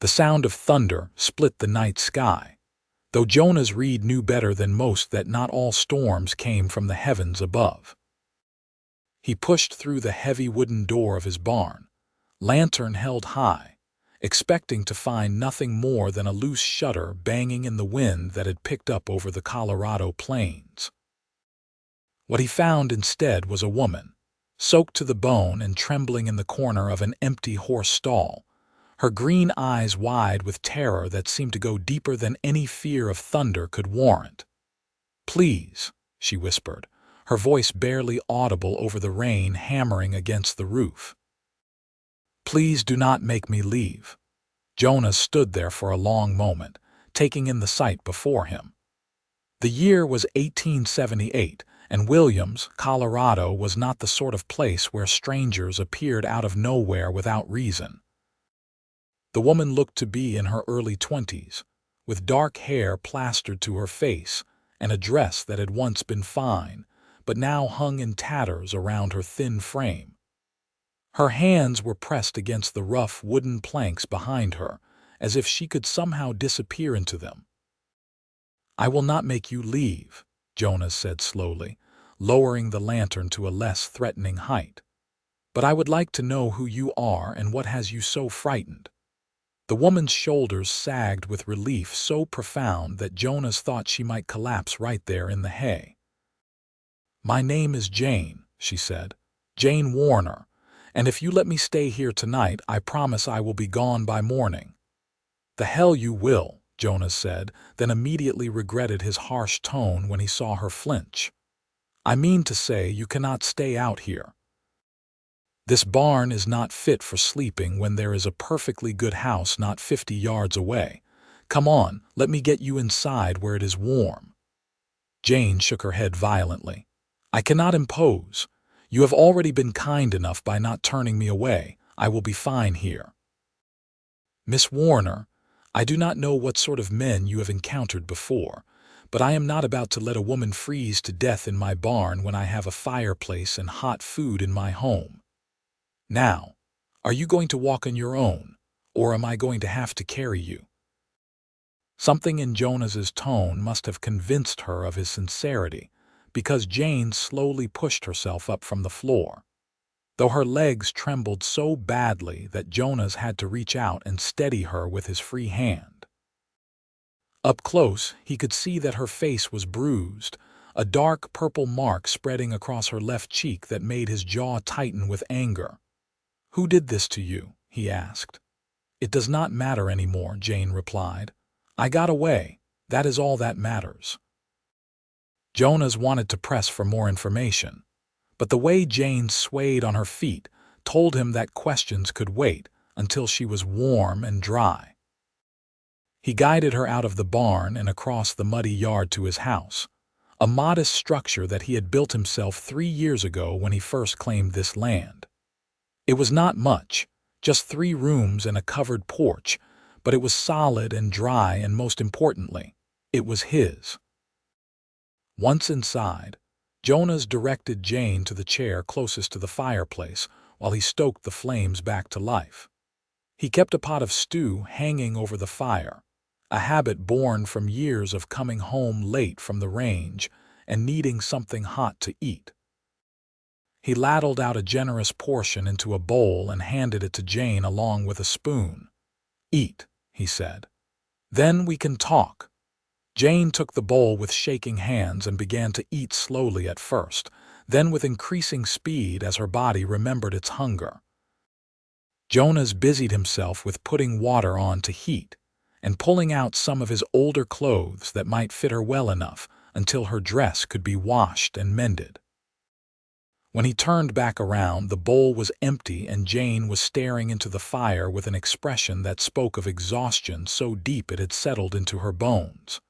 The sound of thunder split the night sky, though Jonas Reid knew better than most that not all storms came from the heavens above. He pushed through the heavy wooden door of his barn, lantern held high, expecting to find nothing more than a loose shutter banging in the wind that had picked up over the Colorado plains. What he found instead was a woman, soaked to the bone and trembling in the corner of an empty horse stall, her green eyes wide with terror that seemed to go deeper than any fear of thunder could warrant. "Please," she whispered, her voice barely audible over the rain hammering against the roof. "Please do not make me leave." Jonas stood there for a long moment, taking in the sight before him. The year was 1878, and Williams, Colorado, was not the sort of place where strangers appeared out of nowhere without reason. The woman looked to be in her early 20s, with dark hair plastered to her face and a dress that had once been fine, but now hung in tatters around her thin frame. Her hands were pressed against the rough wooden planks behind her, as if she could somehow disappear into them. "I will not make you leave," Jonas said slowly, lowering the lantern to a less threatening height. "But I would like to know who you are and what has you so frightened." The woman's shoulders sagged with relief so profound that Jonas thought she might collapse right there in the hay. "My name is Jane," she said, "Jane Warner, and if you let me stay here tonight, I promise I will be gone by morning." "The hell you will," Jonas said, then immediately regretted his harsh tone when he saw her flinch. "I mean to say you cannot stay out here. This barn is not fit for sleeping when there is a perfectly good house not 50 yards away. Come on, let me get you inside where it is warm." Jane shook her head violently. "I cannot impose. You have already been kind enough by not turning me away. I will be fine here." "Miss Warner, I do not know what sort of men you have encountered before, but I am not about to let a woman freeze to death in my barn when I have a fireplace and hot food in my home. Now, are you going to walk on your own, or am I going to have to carry you?" Something in Jonas's tone must have convinced her of his sincerity, because Jane slowly pushed herself up from the floor, though her legs trembled so badly that Jonas had to reach out and steady her with his free hand. Up close, he could see that her face was bruised, a dark purple mark spreading across her left cheek that made his jaw tighten with anger. "Who did this to you?" he asked. "It does not matter anymore," Jane replied. "I got away. That is all that matters." Jonas wanted to press for more information, but the way Jane swayed on her feet told him that questions could wait until she was warm and dry. He guided her out of the barn and across the muddy yard to his house, a modest structure that he had built himself 3 years ago when he first claimed this land. It was not much, just 3 rooms and a covered porch, but it was solid and dry, and most importantly, it was his. Once inside, Jonas directed Jane to the chair closest to the fireplace while he stoked the flames back to life. He kept a pot of stew hanging over the fire, a habit born from years of coming home late from the range and needing something hot to eat. He ladled out a generous portion into a bowl and handed it to Jane along with a spoon. "Eat," he said. "Then we can talk." Jane took the bowl with shaking hands and began to eat slowly at first, then with increasing speed as her body remembered its hunger. Jonas busied himself with putting water on to heat and pulling out some of his older clothes that might fit her well enough until her dress could be washed and mended. When he turned back around, the bowl was empty and Jane was staring into the fire with an expression that spoke of exhaustion so deep it had settled into her bones.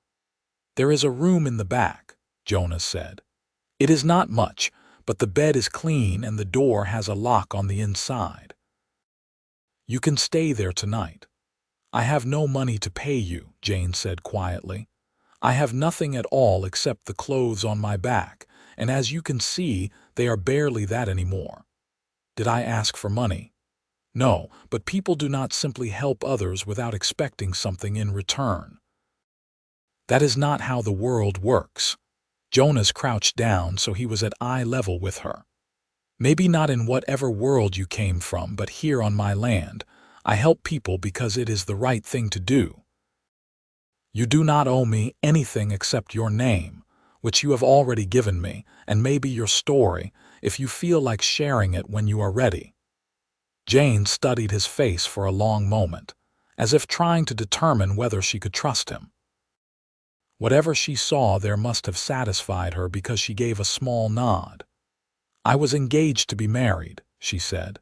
"There is a room in the back," Jonas said. "It is not much, but the bed is clean and the door has a lock on the inside. You can stay there tonight." "I have no money to pay you," Jane said quietly. "I have nothing at all except the clothes on my back, and as you can see, they are barely that anymore." "Did I ask for money?" No, but people do not simply help others without expecting something in return. That is not how the world works. Jonas crouched down so he was at eye level with her. Maybe not in whatever world you came from, but here on my land, I help people because it is the right thing to do. You do not owe me anything except your name, which you have already given me, and maybe your story, if you feel like sharing it when you are ready. Jane studied his face for a long moment, as if trying to determine whether she could trust him. Whatever she saw there must have satisfied her because she gave a small nod. I was engaged to be married, she said,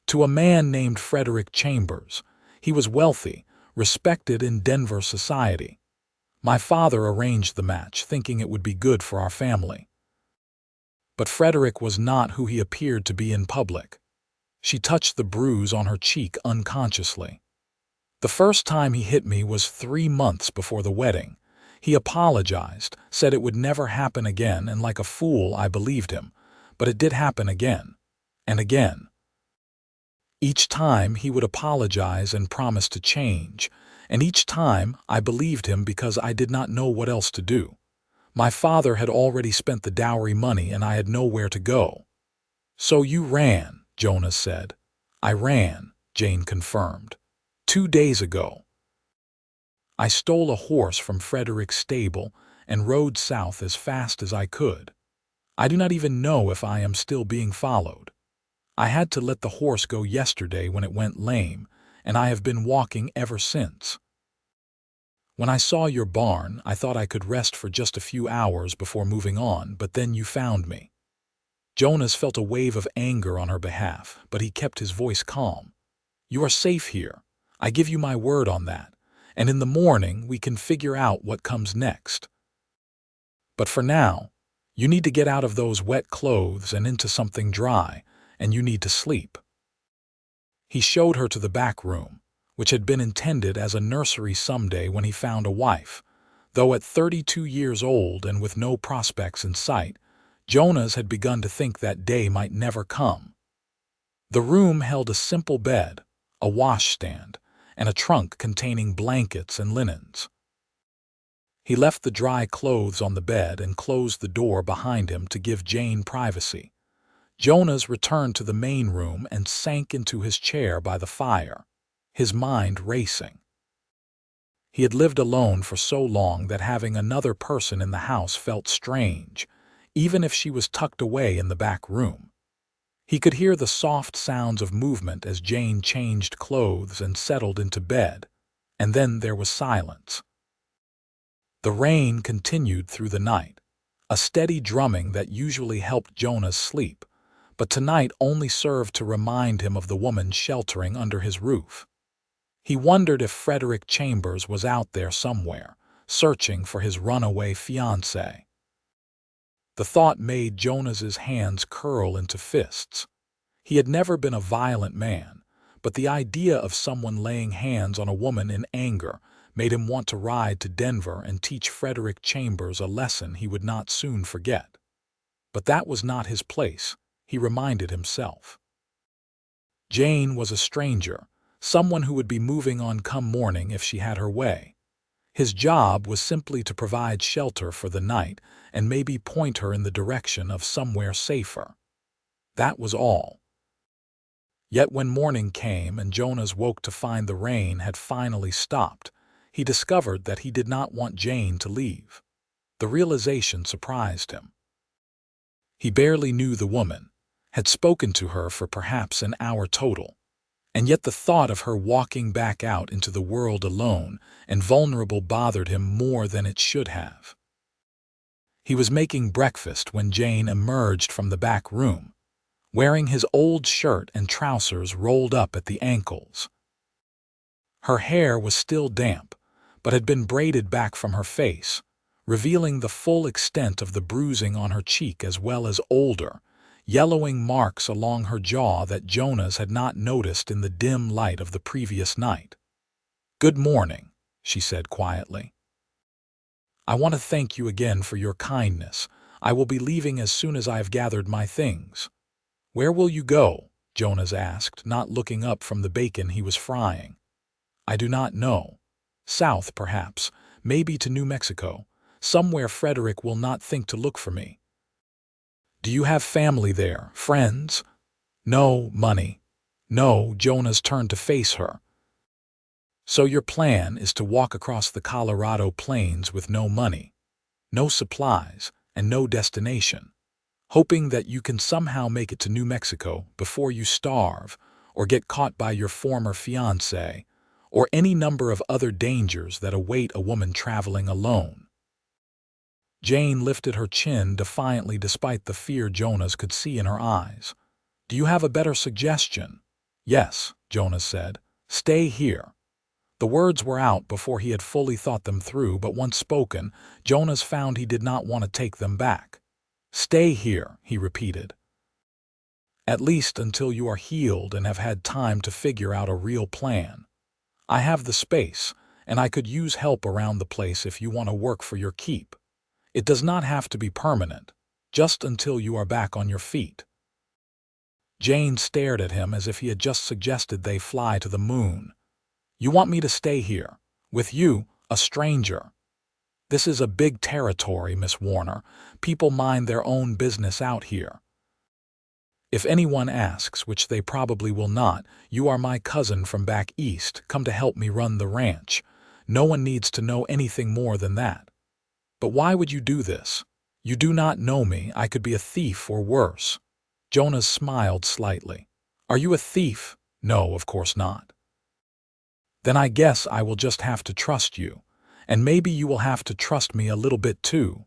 to a man named Frederick Chambers. He was wealthy, respected in Denver society. My father arranged the match, thinking it would be good for our family. But Frederick was not who he appeared to be in public. She touched the bruise on her cheek unconsciously. The first time he hit me was 3 months before the wedding. He apologized, said it would never happen again, and like a fool I believed him. But it did happen again, and again. Each time he would apologize and promise to change, and each time I believed him because I did not know what else to do. My father had already spent the dowry money and I had nowhere to go. So you ran, Jonas said. I ran, Jane confirmed. 2 days ago. I stole a horse from Frederick's stable and rode south as fast as I could. I do not even know if I am still being followed. I had to let the horse go yesterday when it went lame, and I have been walking ever since. When I saw your barn, I thought I could rest for just a few hours before moving on, but then you found me. Jonas felt a wave of anger on her behalf, but he kept his voice calm. You are safe here. I give you my word on that. And in the morning we can figure out what comes next. But for now, you need to get out of those wet clothes and into something dry, and you need to sleep. He showed her to the back room, which had been intended as a nursery someday when he found a wife. Though at 32 years old and with no prospects in sight, Jonas had begun to think that day might never come. The room held a simple bed, a washstand, and a trunk containing blankets and linens. He left the dry clothes on the bed and closed the door behind him to give Jane privacy. Jonas returned to the main room and sank into his chair by the fire, his mind racing. He had lived alone for so long that having another person in the house felt strange, even if she was tucked away in the back room. He could hear the soft sounds of movement as Jane changed clothes and settled into bed, and then there was silence. The rain continued through the night, a steady drumming that usually helped Jonas sleep, but tonight only served to remind him of the woman sheltering under his roof. He wondered if Frederick Chambers was out there somewhere, searching for his runaway fiancée. The thought made Jonas's hands curl into fists. He had never been a violent man, but the idea of someone laying hands on a woman in anger made him want to ride to Denver and teach Frederick Chambers a lesson he would not soon forget. But that was not his place, he reminded himself. Jane was a stranger, someone who would be moving on come morning if she had her way. His job was simply to provide shelter for the night and maybe point her in the direction of somewhere safer. That was all. Yet when morning came and Jonas woke to find the rain had finally stopped, he discovered that he did not want Jane to leave. The realization surprised him. He barely knew the woman, had spoken to her for perhaps an hour total, and yet the thought of her walking back out into the world alone and vulnerable bothered him more than it should have. He was making breakfast when Jane emerged from the back room, wearing his old shirt and trousers rolled up at the ankles. Her hair was still damp, but had been braided back from her face, revealing the full extent of the bruising on her cheek as well as older, yellowing marks along her jaw that Jonas had not noticed in the dim light of the previous night. "Good morning," she said quietly. "I want to thank you again for your kindness. I will be leaving as soon as I have gathered my things." "Where will you go?" Jonas asked, not looking up from the bacon he was frying. I do not know. South, perhaps, maybe to New Mexico, somewhere Frederick will not think to look for me. Do you have family there, friends? No, money. No, Jonas turned to face her. So your plan is to walk across the Colorado plains with no money, no supplies, and no destination, hoping that you can somehow make it to New Mexico before you starve or get caught by your former fiancé, or any number of other dangers that await a woman traveling alone. Jane lifted her chin defiantly despite the fear Jonas could see in her eyes. Do you have a better suggestion? Yes, Jonas said. Stay here. The words were out before he had fully thought them through, but once spoken, Jonas found he did not want to take them back. Stay here, he repeated. At least until you are healed and have had time to figure out a real plan. I have the space, and I could use help around the place if you want to work for your keep. It does not have to be permanent, just until you are back on your feet. Jane stared at him as if he had just suggested they fly to the moon. You want me to stay here, with you, a stranger? This is a big territory, Miss Warner. People mind their own business out here. If anyone asks, which they probably will not, you are my cousin from back east, come to help me run the ranch. No one needs to know anything more than that. But why would you do this? You do not know me. I could be a thief or worse. Jonas smiled slightly. Are you a thief? No, of course not. Then I guess I will just have to trust you, and maybe you will have to trust me a little bit too.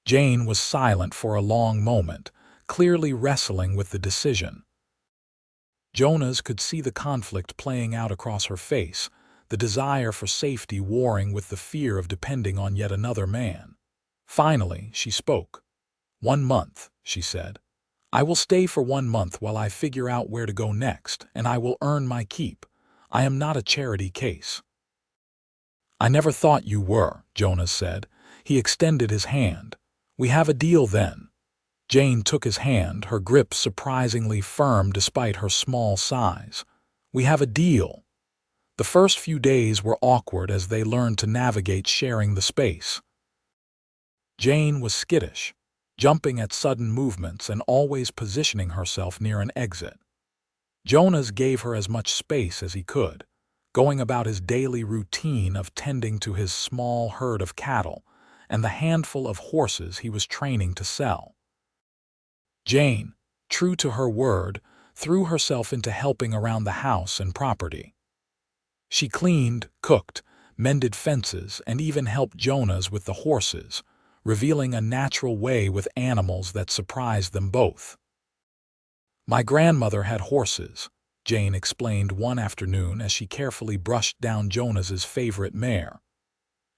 Jane was silent for a long moment, clearly wrestling with the decision. Jonas could see the conflict playing out across her face, the desire for safety warring with the fear of depending on yet another man. Finally, she spoke. 1 month, she said. I will stay for 1 month while I figure out where to go next, and I will earn my keep. I am not a charity case. I never thought you were, Jonas said. He extended his hand. We have a deal then. Jane took his hand, her grip surprisingly firm despite her small size. We have a deal. The first few days were awkward as they learned to navigate sharing the space. Jane was skittish, jumping at sudden movements and always positioning herself near an exit. Jonas gave her as much space as he could, going about his daily routine of tending to his small herd of cattle and the handful of horses he was training to sell. Jane, true to her word, threw herself into helping around the house and property. She cleaned, cooked, mended fences, and even helped Jonas with the horses, revealing a natural way with animals that surprised them both. My grandmother had horses, Jane explained one afternoon as she carefully brushed down Jonas's favorite mare.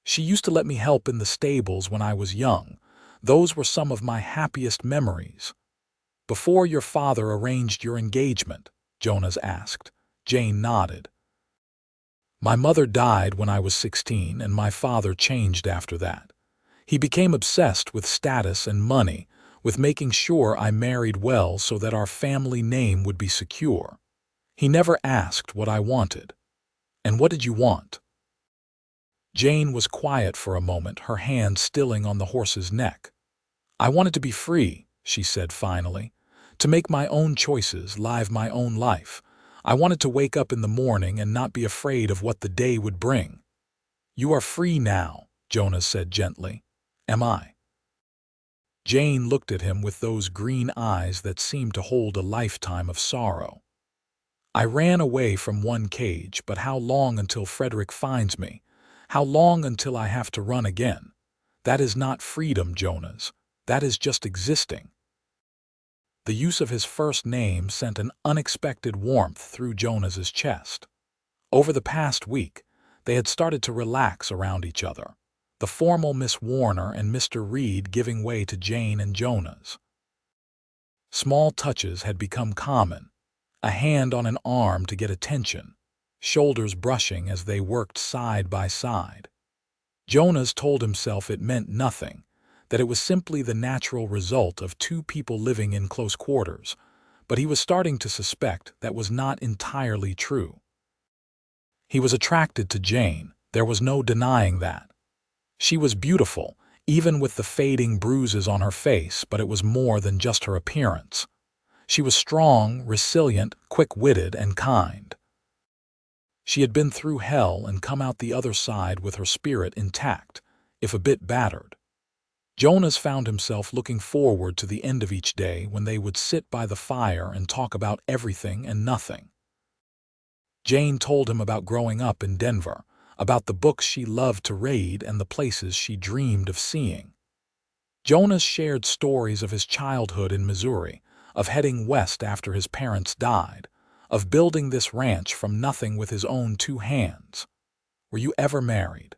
She used to let me help in the stables when I was young. Those were some of my happiest memories. Before your father arranged your engagement, Jonas asked. Jane nodded. My mother died when I was 16, and my father changed after that. He became obsessed with status and money, with making sure I married well so that our family name would be secure. He never asked what I wanted. And what did you want? Jane was quiet for a moment, her hand stilling on the horse's neck. I wanted to be free, she said finally, to make my own choices, live my own life. I wanted to wake up in the morning and not be afraid of what the day would bring. You are free now, Jonas said gently. Am I? Jane looked at him with those green eyes that seemed to hold a lifetime of sorrow. I ran away from one cage, but how long until Frederick finds me? How long until I have to run again? That is not freedom, Jonas. That is just existing. The use of his first name sent an unexpected warmth through Jonas's chest. Over the past week, they had started to relax around each other, the formal Miss Warner and Mr. Reid giving way to Jane and Jonas. Small touches had become common, a hand on an arm to get attention, shoulders brushing as they worked side by side. Jonas told himself it meant nothing, that it was simply the natural result of two people living in close quarters, but he was starting to suspect that was not entirely true. He was attracted to Jane, there was no denying that. She was beautiful, even with the fading bruises on her face, but it was more than just her appearance. She was strong, resilient, quick-witted, and kind. She had been through hell and come out the other side with her spirit intact, if a bit battered. Jonas found himself looking forward to the end of each day when they would sit by the fire and talk about everything and nothing. Jane told him about growing up in Denver, about the books she loved to read and the places she dreamed of seeing. Jonas shared stories of his childhood in Missouri, of heading west after his parents died, of building this ranch from nothing with his own 2 hands. "Were you ever married?"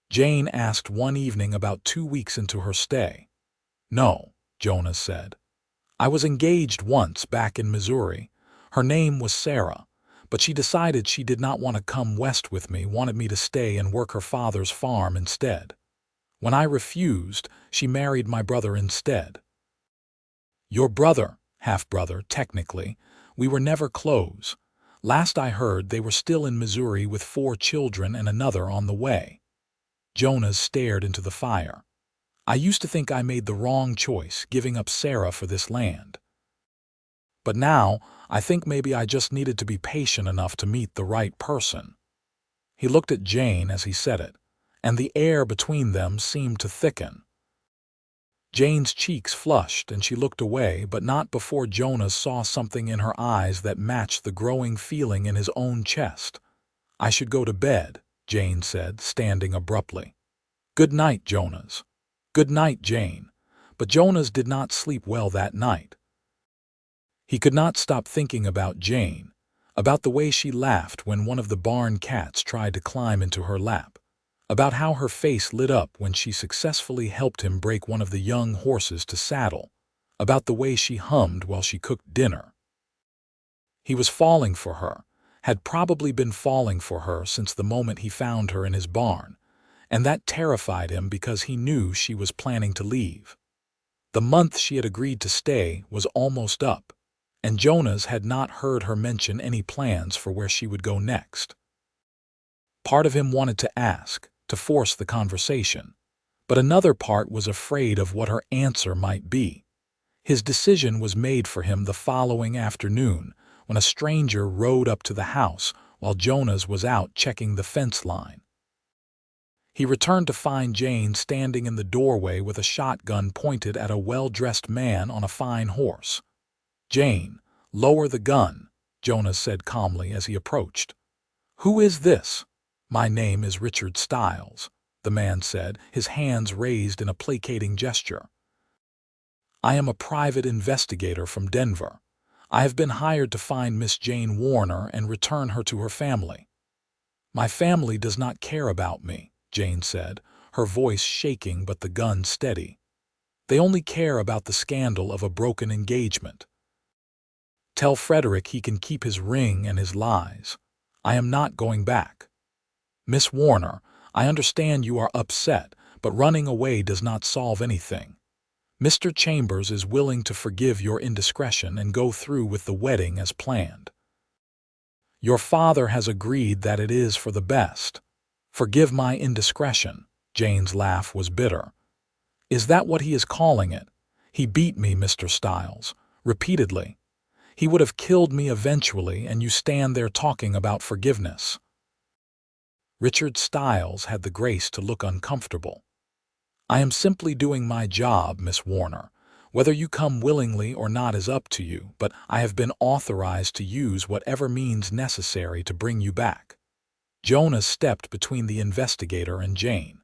Jane asked one evening about 2 weeks into her stay. "No," Jonas said. "I was engaged once back in Missouri. Her name was Sarah, but she decided she did not want to come west with me, wanted me to stay and work her father's farm instead. When I refused, she married my brother instead." "Your brother, half-brother, technically. We were never close. Last I heard, they were still in Missouri with 4 children and another on the way." Jonas stared into the fire. "I used to think I made the wrong choice, giving up Sarah for this land. But now, I think maybe I just needed to be patient enough to meet the right person." He looked at Jane as he said it, and the air between them seemed to thicken. Jane's cheeks flushed and she looked away, but not before Jonas saw something in her eyes that matched the growing feeling in his own chest. "I should go to bed," Jane said, standing abruptly. "Good night, Jonas." "Good night, Jane." But Jonas did not sleep well that night. He could not stop thinking about Jane, about the way she laughed when one of the barn cats tried to climb into her lap, about how her face lit up when she successfully helped him break one of the young horses to saddle, about the way she hummed while she cooked dinner. He was falling for her, had probably been falling for her since the moment he found her in his barn, and that terrified him because he knew she was planning to leave. The month she had agreed to stay was almost up, and Jonas had not heard her mention any plans for where she would go next. Part of him wanted to ask, to force the conversation, but another part was afraid of what her answer might be. His decision was made for him the following afternoon when a stranger rode up to the house while Jonas was out checking the fence line. He returned to find Jane standing in the doorway with a shotgun pointed at a well-dressed man on a fine horse. "Jane, lower the gun," Jonas said calmly as he approached. "Who is this?" "My name is Richard Stiles," the man said, his hands raised in a placating gesture. "I am a private investigator from Denver. I have been hired to find Miss Jane Warner and return her to her family." "My family does not care about me," Jane said, her voice shaking but the gun steady. "They only care about the scandal of a broken engagement. Tell Frederick he can keep his ring and his lies. I am not going back. Miss Warner, I understand you are upset, but running away does not solve anything. Mr. Chambers is willing to forgive your indiscretion and go through with the wedding as planned. Your father has agreed that it is for the best. Forgive my indiscretion." Jane's laugh was bitter. "Is that what he is calling it? He beat me, Mr. Stiles, repeatedly. He would have killed me eventually, and you stand there talking about forgiveness." Richard Stiles had the grace to look uncomfortable. "I am simply doing my job, Miss Warner. Whether you come willingly or not is up to you, but I have been authorized to use whatever means necessary to bring you back." Jonas stepped between the investigator and Jane.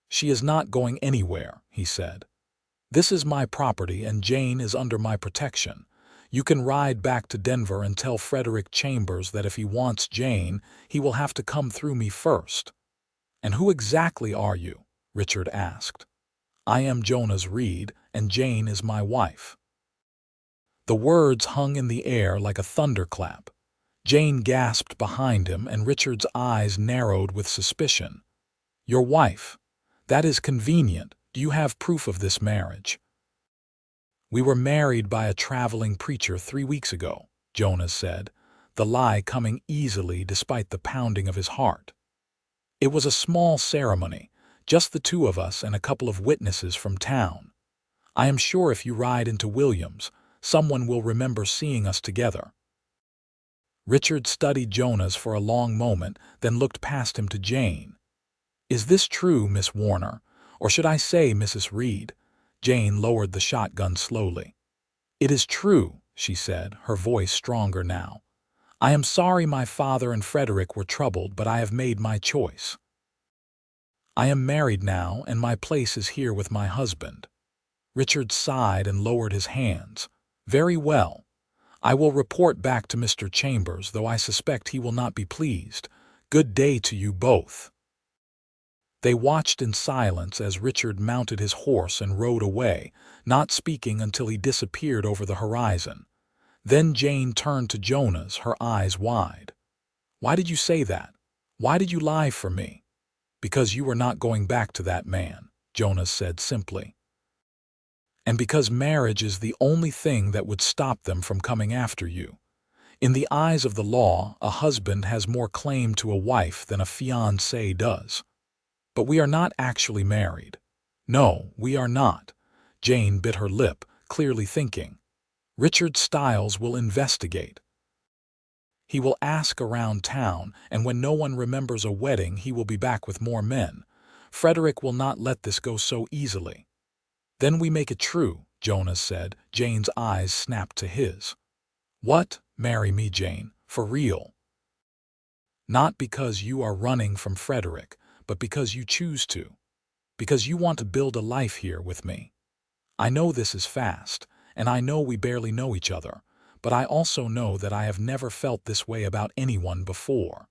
"She is not going anywhere," he said. "This is my property and Jane is under my protection. You can ride back to Denver and tell Frederick Chambers that if he wants Jane, he will have to come through me first." "And who exactly are you?" Richard asked. "I am Jonas Reid, and Jane is my wife." The words hung in the air like a thunderclap. Jane gasped behind him, and Richard's eyes narrowed with suspicion. "Your wife? That is convenient. Do you have proof of this marriage?" "We were married by a traveling preacher 3 weeks ago," Jonas said, the lie coming easily despite the pounding of his heart. "It was a small ceremony, just the two of us and a couple of witnesses from town. I am sure if you ride into Williams, someone will remember seeing us together." Richard studied Jonas for a long moment, then looked past him to Jane. "Is this true, Miss Warner, or should I say Mrs. Reid?" Jane lowered the shotgun slowly. "It is true," she said, her voice stronger now. "I am sorry my father and Frederick were troubled, but I have made my choice. I am married now, and my place is here with my husband." Richard sighed and lowered his hands. "Very well. I will report back to Mr. Chambers, though I suspect he will not be pleased. Good day to you both." They watched in silence as Richard mounted his horse and rode away, not speaking until he disappeared over the horizon. Then Jane turned to Jonas, her eyes wide. "Why did you say that? Why did you lie for me?" "Because you were not going back to that man," Jonas said simply. "And because marriage is the only thing that would stop them from coming after you. In the eyes of the law, a husband has more claim to a wife than a fiancé does. But we are not actually married." "No, we are not." Jane bit her lip, clearly thinking. "Richard Stiles will investigate. He will ask around town, and when no one remembers a wedding, he will be back with more men. Frederick will not let this go so easily." "Then we make it true," Jonas said. Jane's eyes snapped to his. "What? Marry me, Jane, for real?" "Not because you are running from Frederick, but because you choose to. Because you want to build a life here with me. I know this is fast, and I know we barely know each other, but I also know that I have never felt this way about anyone before.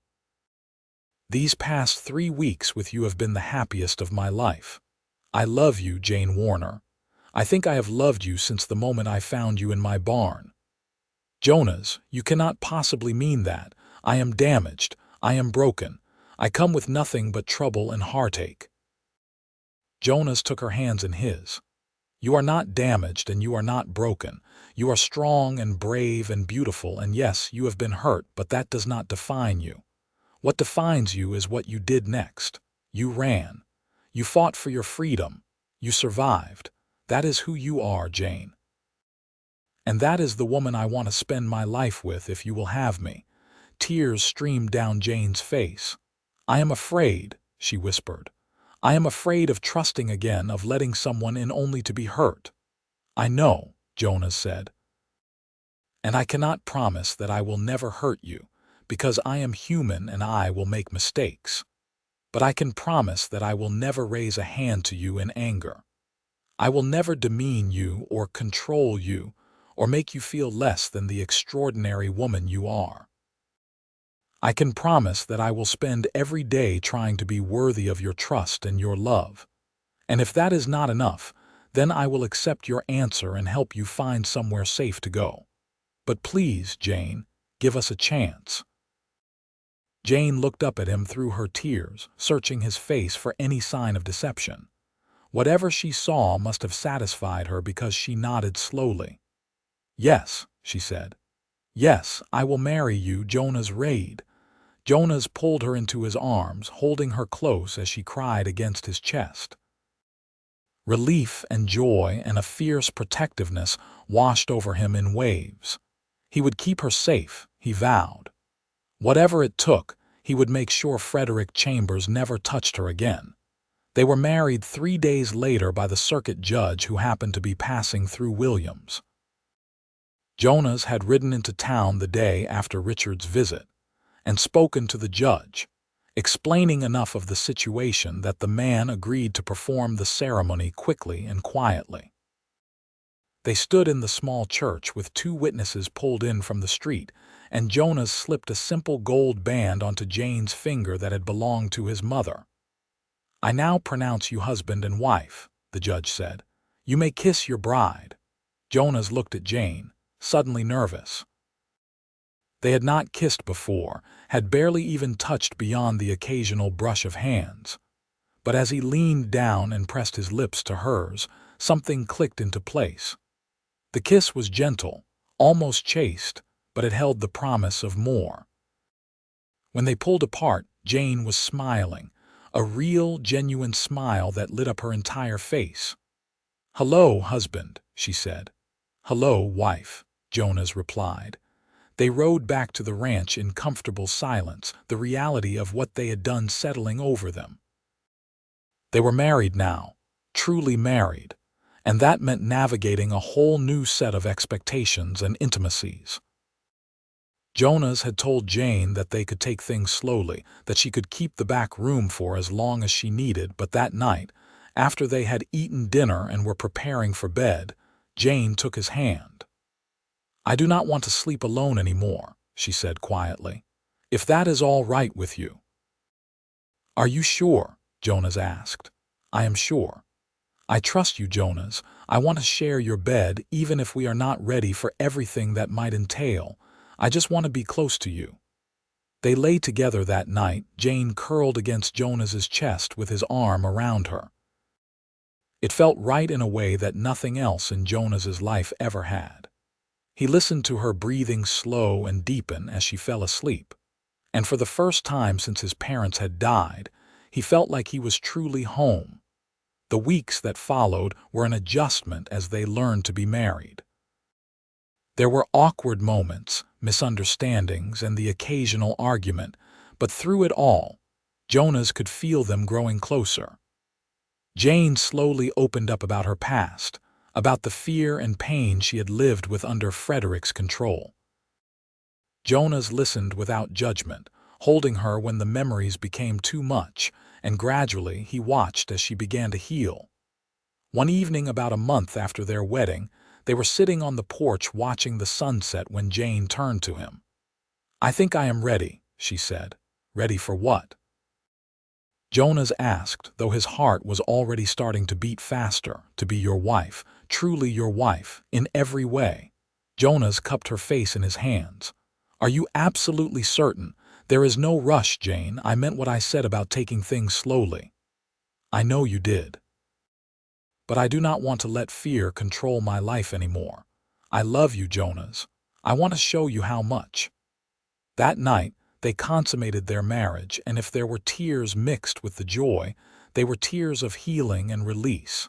These past 3 weeks with you have been the happiest of my life. I love you, Jane Warner. I think I have loved you since the moment I found you in my barn." "Jonas, you cannot possibly mean that. I am damaged. I am broken. I come with nothing but trouble and heartache." Jonas took her hands in his. "You are not damaged and you are not broken. You are strong and brave and beautiful, and yes, you have been hurt, but that does not define you. What defines you is what you did next. You ran. You fought for your freedom. You survived. That is who you are, Jane. And that is the woman I want to spend my life with if you will have me." Tears streamed down Jane's face. "I am afraid," she whispered. "I am afraid of trusting again, of letting someone in only to be hurt." "I know," Jonas said. "And I cannot promise that I will never hurt you, because I am human and I will make mistakes. But I can promise that I will never raise a hand to you in anger. I will never demean you or control you or make you feel less than the extraordinary woman you are. I can promise that I will spend every day trying to be worthy of your trust and your love. And if that is not enough, then I will accept your answer and help you find somewhere safe to go. But please, Jane, give us a chance." Jane looked up at him through her tears, searching his face for any sign of deception. Whatever she saw must have satisfied her because she nodded slowly. "Yes," she said. "Yes, I will marry you, Jonas Reid." Jonas pulled her into his arms, holding her close as she cried against his chest. Relief and joy and a fierce protectiveness washed over him in waves. He would keep her safe, he vowed. Whatever it took, he would make sure Frederick Chambers never touched her again. They were married 3 days later by the circuit judge who happened to be passing through Williams. Jonas had ridden into town the day after Richard's visit and spoken to the judge, explaining enough of the situation that the man agreed to perform the ceremony quickly and quietly. They stood in the small church with 2 witnesses pulled in from the street, and Jonas slipped a simple gold band onto Jane's finger that had belonged to his mother. "I now pronounce you husband and wife," the judge said. "You may kiss your bride." Jonas looked at Jane, suddenly nervous. They had not kissed before, had barely even touched beyond the occasional brush of hands. But as he leaned down and pressed his lips to hers, something clicked into place. The kiss was gentle, almost chaste, but it held the promise of more. When they pulled apart, Jane was smiling, a real, genuine smile that lit up her entire face. "Hello, husband," she said. "Hello, wife," Jonas replied. They rode back to the ranch in comfortable silence, the reality of what they had done settling over them. They were married now, truly married, and that meant navigating a whole new set of expectations and intimacies. Jonas had told Jane that they could take things slowly, that she could keep the back room for as long as she needed, but that night, after they had eaten dinner and were preparing for bed, Jane took his hand. "I do not want to sleep alone anymore," she said quietly. "If that is all right with you." "Are you sure?" Jonas asked. "I am sure. I trust you, Jonas. I want to share your bed, even if we are not ready for everything that might entail. I just want to be close to you." They lay together that night, Jane curled against Jonas's chest with his arm around her. It felt right in a way that nothing else in Jonas's life ever had. He listened to her breathing slow and deepen as she fell asleep. And for the first time since his parents had died, he felt like he was truly home. The weeks that followed were an adjustment as they learned to be married. There were awkward moments, misunderstandings, and the occasional argument, but through it all, Jonas could feel them growing closer. Jane slowly opened up about her past, about the fear and pain she had lived with under Frederick's control. Jonas listened without judgment, holding her when the memories became too much, and gradually he watched as she began to heal. One evening about a month after their wedding, they were sitting on the porch watching the sunset when Jane turned to him. "I think I am ready," she said. "Ready for what?" Jonas asked, though his heart was already starting to beat faster. "To be your wife, truly your wife, in every way." Jonas cupped her face in his hands. "Are you absolutely certain? There is no rush, Jane. I meant what I said about taking things slowly." "I know you did. But I do not want to let fear control my life anymore. I love you, Jonas. I want to show you how much." That night, they consummated their marriage, and if there were tears mixed with the joy, they were tears of healing and release.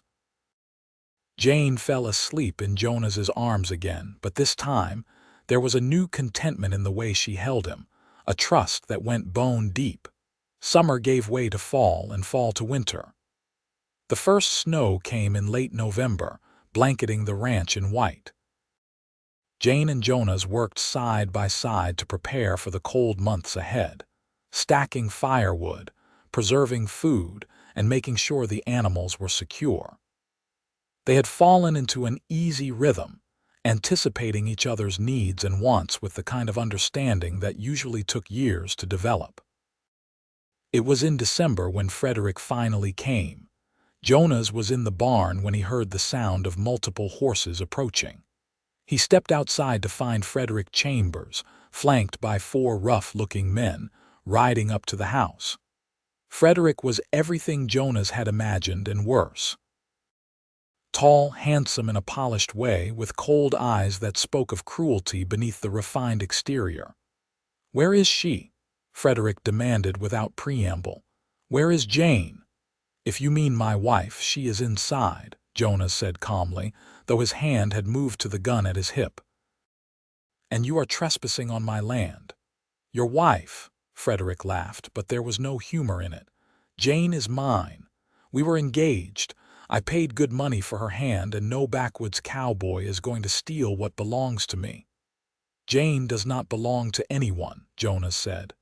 Jane fell asleep in Jonas's arms again, but this time, there was a new contentment in the way she held him, a trust that went bone deep. Summer gave way to fall and fall to winter. The first snow came in late November, blanketing the ranch in white. Jane and Jonas worked side by side to prepare for the cold months ahead, stacking firewood, preserving food, and making sure the animals were secure. They had fallen into an easy rhythm, anticipating each other's needs and wants with the kind of understanding that usually took years to develop. It was in December when Frederick finally came. Jonas was in the barn when he heard the sound of multiple horses approaching. He stepped outside to find Frederick Chambers, flanked by 4 rough-looking men, riding up to the house. Frederick was everything Jonas had imagined and worse. Tall, handsome in a polished way, with cold eyes that spoke of cruelty beneath the refined exterior. "Where is she?" Frederick demanded without preamble. "Where is Jane?" "If you mean my wife, she is inside," Jonas said calmly, though his hand had moved to the gun at his hip. "And you are trespassing on my land." "Your wife," Frederick laughed, but there was no humor in it. "Jane is mine. We were engaged. I paid good money for her hand, and no backwoods cowboy is going to steal what belongs to me." "Jane does not belong to anyone," Jonas said.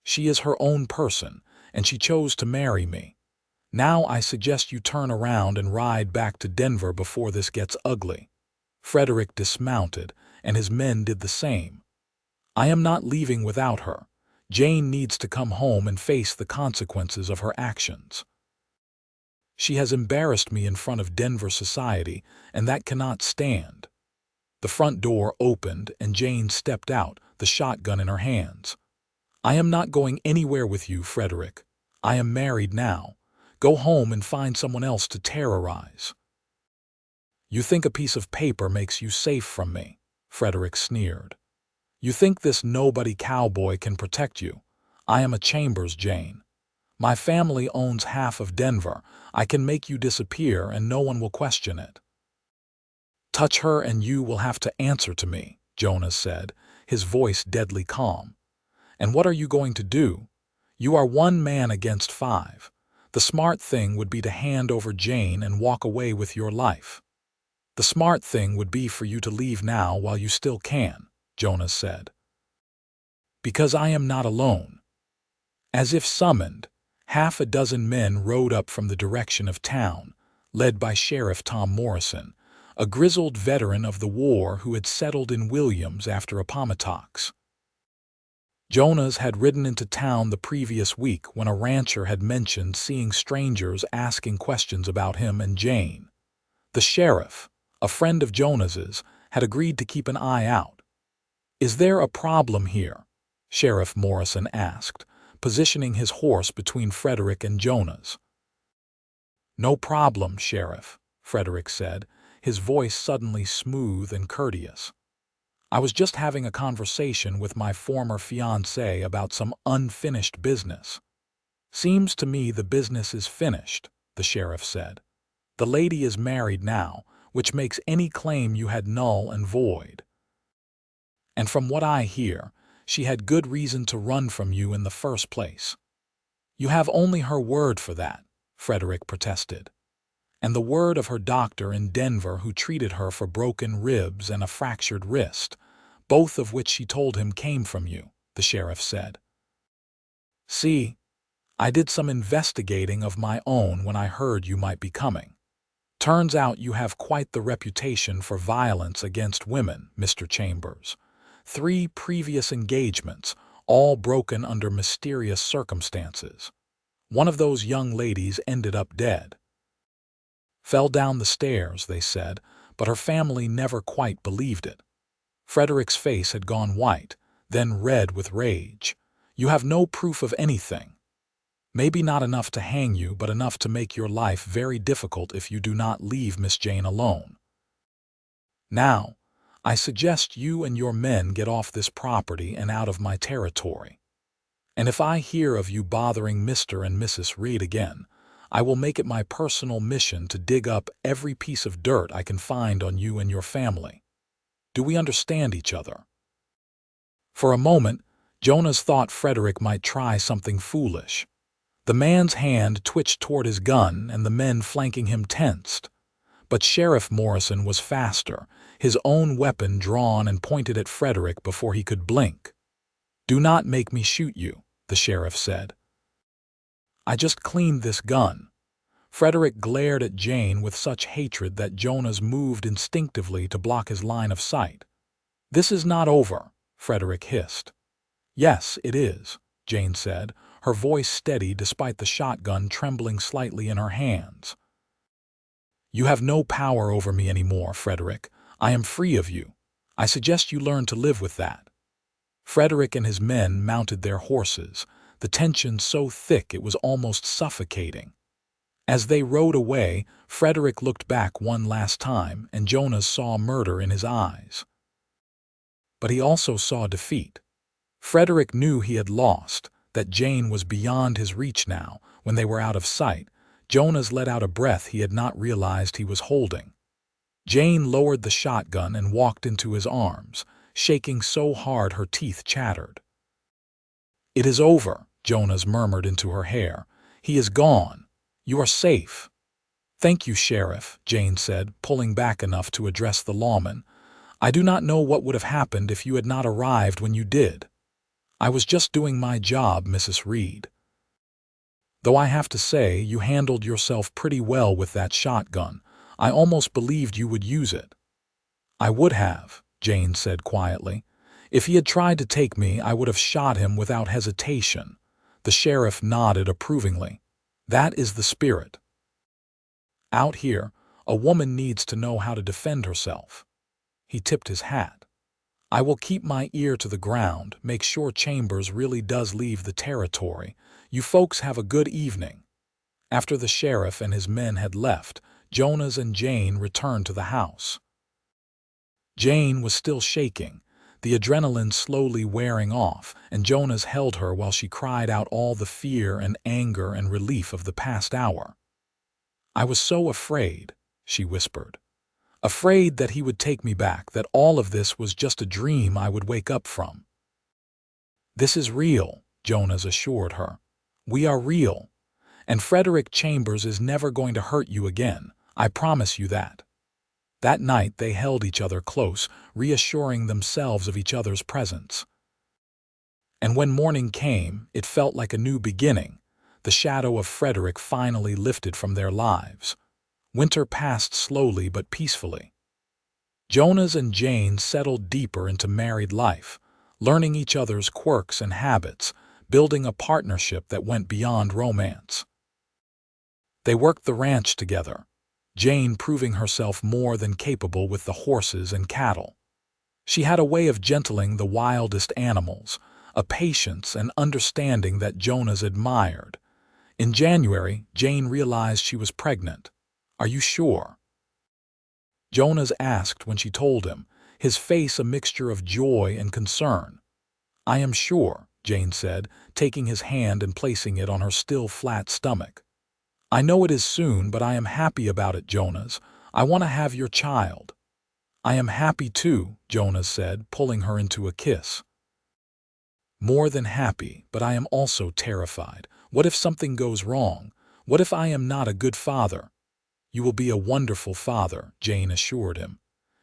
"She is her own person, and she chose to marry me. Now I suggest you turn around and ride back to Denver before this gets ugly." Frederick dismounted, and his men did the same. "I am not leaving without her. Jane needs to come home and face the consequences of her actions. She has embarrassed me in front of Denver society, and that cannot stand." The front door opened, and Jane stepped out, the shotgun in her hands. "I am not going anywhere with you, Frederick. I am married now. Go home and find someone else to terrorize." You think a piece of paper makes you safe from me, Frederick sneered. You think this nobody cowboy can protect you. I am a Chambers, Jane. My family owns half of Denver. I can make you disappear and no one will question it. Touch her and you will have to answer to me, Jonas said, his voice deadly calm. And what are you going to do? You are one man against 5. The smart thing would be to hand over Jane and walk away with your life. The smart thing would be for you to leave now while you still can, Jonas said. Because I am not alone. As if summoned, half a dozen men rode up from the direction of town, led by Sheriff Tom Morrison, a grizzled veteran of the war who had settled in Williams after Appomattox. Jonas had ridden into town the previous week when a rancher had mentioned seeing strangers asking questions about him and Jane. The sheriff, a friend of Jonas's, had agreed to keep an eye out. "Is there a problem here?" Sheriff Morrison asked, positioning his horse between Frederick and Jonas. "No problem, Sheriff," Frederick said, his voice suddenly smooth and courteous. "I was just having a conversation with my former fiancée about some unfinished business." "Seems to me the business is finished," the sheriff said. "The lady is married now, which makes any claim you had null and void. And from what I hear, she had good reason to run from you in the first place." "You have only her word for that," Frederick protested. "And the word of her doctor in Denver who treated her for broken ribs and a fractured wrist, both of which she told him came from you," the sheriff said. "See, I did some investigating of my own when I heard you might be coming. Turns out you have quite the reputation for violence against women, Mr. Chambers. 3 previous engagements, all broken under mysterious circumstances. One of those young ladies ended up dead. Fell down the stairs, they said, but her family never quite believed it." Frederick's face had gone white, then red with rage. "You have no proof of anything. Maybe not enough to hang you, but enough to make your life very difficult if you do not leave Miss Jane alone. Now, I suggest you and your men get off this property and out of my territory. And if I hear of you bothering Mr. and Mrs. Reid again, I will make it my personal mission to dig up every piece of dirt I can find on you and your family. Do we understand each other?" For a moment, Jonas thought Frederick might try something foolish. The man's hand twitched toward his gun and the men flanking him tensed. But Sheriff Morrison was faster, his own weapon drawn and pointed at Frederick before he could blink. "Do not make me shoot you," the sheriff said. "I just cleaned this gun." Frederick glared at Jane with such hatred that Jonas moved instinctively to block his line of sight. "This is not over," Frederick hissed. "Yes, it is," Jane said, her voice steady despite the shotgun trembling slightly in her hands. "You have no power over me anymore, Frederick. I am free of you. I suggest you learn to live with that." Frederick and his men mounted their horses, the tension so thick it was almost suffocating. As they rode away, Frederick looked back one last time and Jonas saw murder in his eyes. But he also saw defeat. Frederick knew he had lost, that Jane was beyond his reach now. When they were out of sight, Jonas let out a breath he had not realized he was holding. Jane lowered the shotgun and walked into his arms, shaking so hard her teeth chattered. "It is over," Jonas murmured into her hair. "He is gone. You are safe." "Thank you, Sheriff," Jane said, pulling back enough to address the lawman. "I do not know what would have happened if you had not arrived when you did. I was just doing my job, Mrs. Reid. Though I have to say, you handled yourself pretty well with that shotgun. I almost believed you would use it." "I would have," Jane said quietly. "If he had tried to take me, I would have shot him without hesitation." The sheriff nodded approvingly. "That is the spirit. Out here, a woman needs to know how to defend herself." He tipped his hat. "I will keep my ear to the ground, make sure Chambers really does leave the territory. You folks have a good evening." After the sheriff and his men had left, Jonas and Jane returned to the house. Jane was still shaking, the adrenaline slowly wearing off, and Jonas held her while she cried out all the fear and anger and relief of the past hour. "I was so afraid," she whispered. "Afraid that he would take me back, that all of this was just a dream I would wake up from." "This is real," Jonas assured her. "We are real. And Frederick Chambers is never going to hurt you again. I promise you that." That night they held each other close, reassuring themselves of each other's presence. And when morning came, it felt like a new beginning. The shadow of Frederick finally lifted from their lives. Winter passed slowly but peacefully. Jonas and Jane settled deeper into married life, learning each other's quirks and habits, building a partnership that went beyond romance. They worked the ranch together, Jane proving herself more than capable with the horses and cattle. She had a way of gentling the wildest animals, a patience and understanding that Jonas admired. In January, Jane realized she was pregnant. "Are you sure?" Jonas asked when she told him, his face a mixture of joy and concern. "I am sure," Jane said, taking his hand and placing it on her still flat stomach. "I know it is soon, but I am happy about it, Jonas. I want to have your child." "I am happy too," Jonas said, pulling her into a kiss. "More than happy, but I am also terrified. What if something goes wrong? What if I am not a good father?" "You will be a wonderful father," Jane assured him.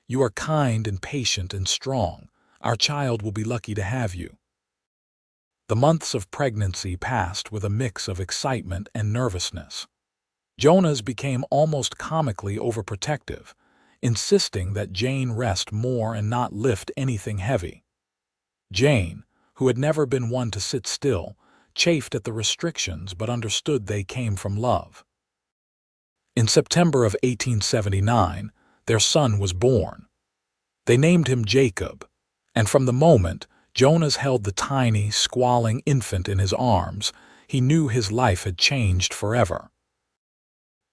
"You are kind and patient and strong. Our child will be lucky to have you." The months of pregnancy passed with a mix of excitement and nervousness. Jonas became almost comically overprotective, insisting that Jane rest more and not lift anything heavy. Jane, who had never been one to sit still, chafed at the restrictions but understood they came from love. In September of 1879, their son was born. They named him Jacob, and from the moment Jonas held the tiny, squalling infant in his arms, he knew his life had changed forever.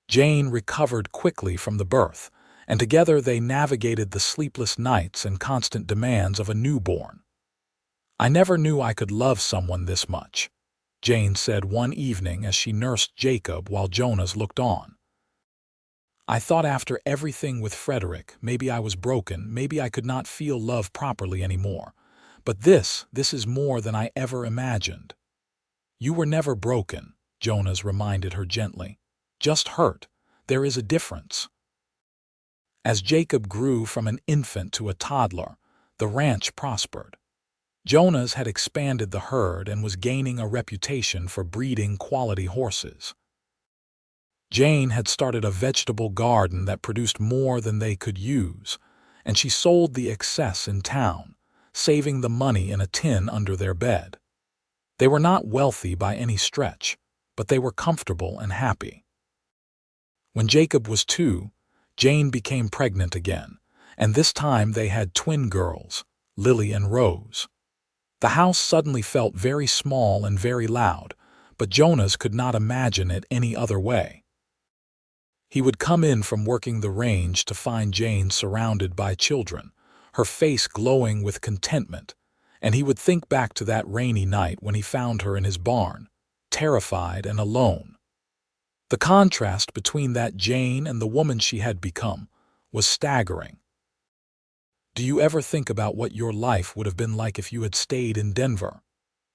Jane recovered quickly from the birth, and together they navigated the sleepless nights and constant demands of a newborn. "I never knew I could love someone this much," Jane said one evening as she nursed Jacob while Jonas looked on. "I thought after everything with Frederick, maybe I was broken, maybe I could not feel love properly anymore. But this is more than I ever imagined." "You were never broken," Jonas reminded her gently. "Just hurt. There is a difference." As Jacob grew from an infant to a toddler, the ranch prospered. Jonas had expanded the herd and was gaining a reputation for breeding quality horses. Jane had started a vegetable garden that produced more than they could use, and she sold the excess in town, saving the money in a tin under their bed. They were not wealthy by any stretch, but they were comfortable and happy. When Jacob was 2, Jane became pregnant again, and this time they had twin girls, Lily and Rose. The house suddenly felt very small and very loud, but Jonas could not imagine it any other way. He would come in from working the range to find Jane surrounded by children, her face glowing with contentment, and he would think back to that rainy night when he found her in his barn, terrified and alone. The contrast between that Jane and the woman she had become was staggering. "Do you ever think about what your life would have been like if you had stayed in Denver?"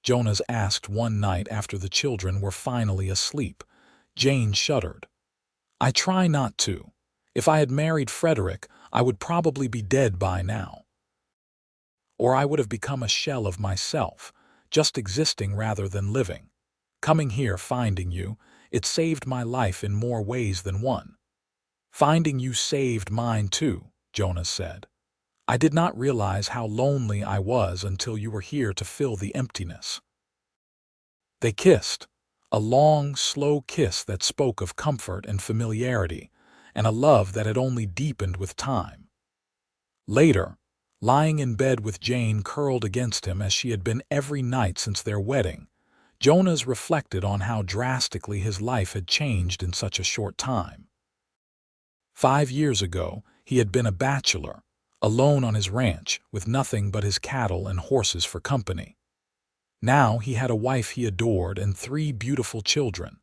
Jonas asked one night after the children were finally asleep. Jane shuddered. "I try not to. If I had married Frederick, I would probably be dead by now. Or I would have become a shell of myself, just existing rather than living. Coming here, finding you, it saved my life in more ways than one." "Finding you saved mine too," Jonas said. "I did not realize how lonely I was until you were here to fill the emptiness." They kissed, a long, slow kiss that spoke of comfort and familiarity, and a love that had only deepened with time. Later, lying in bed with Jane curled against him as she had been every night since their wedding, Jonas reflected on how drastically his life had changed in such a short time. 5 years ago, he had been a bachelor, alone on his ranch with nothing but his cattle and horses for company. Now he had a wife he adored and 3 beautiful children.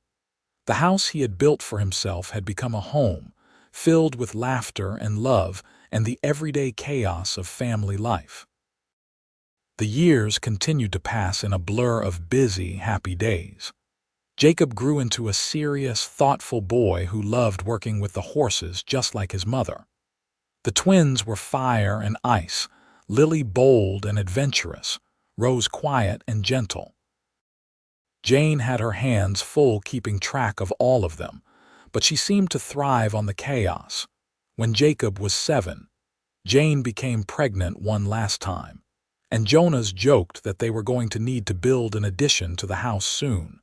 The house he had built for himself had become a home, filled with laughter and love and the everyday chaos of family life. The years continued to pass in a blur of busy, happy days. Jacob grew into a serious, thoughtful boy who loved working with the horses just like his mother. The twins were fire and ice, Lily bold and adventurous, Rose quiet and gentle. Jane had her hands full keeping track of all of them, but she seemed to thrive on the chaos. When Jacob was 7, Jane became pregnant one last time, and Jonas joked that they were going to need to build an addition to the house soon.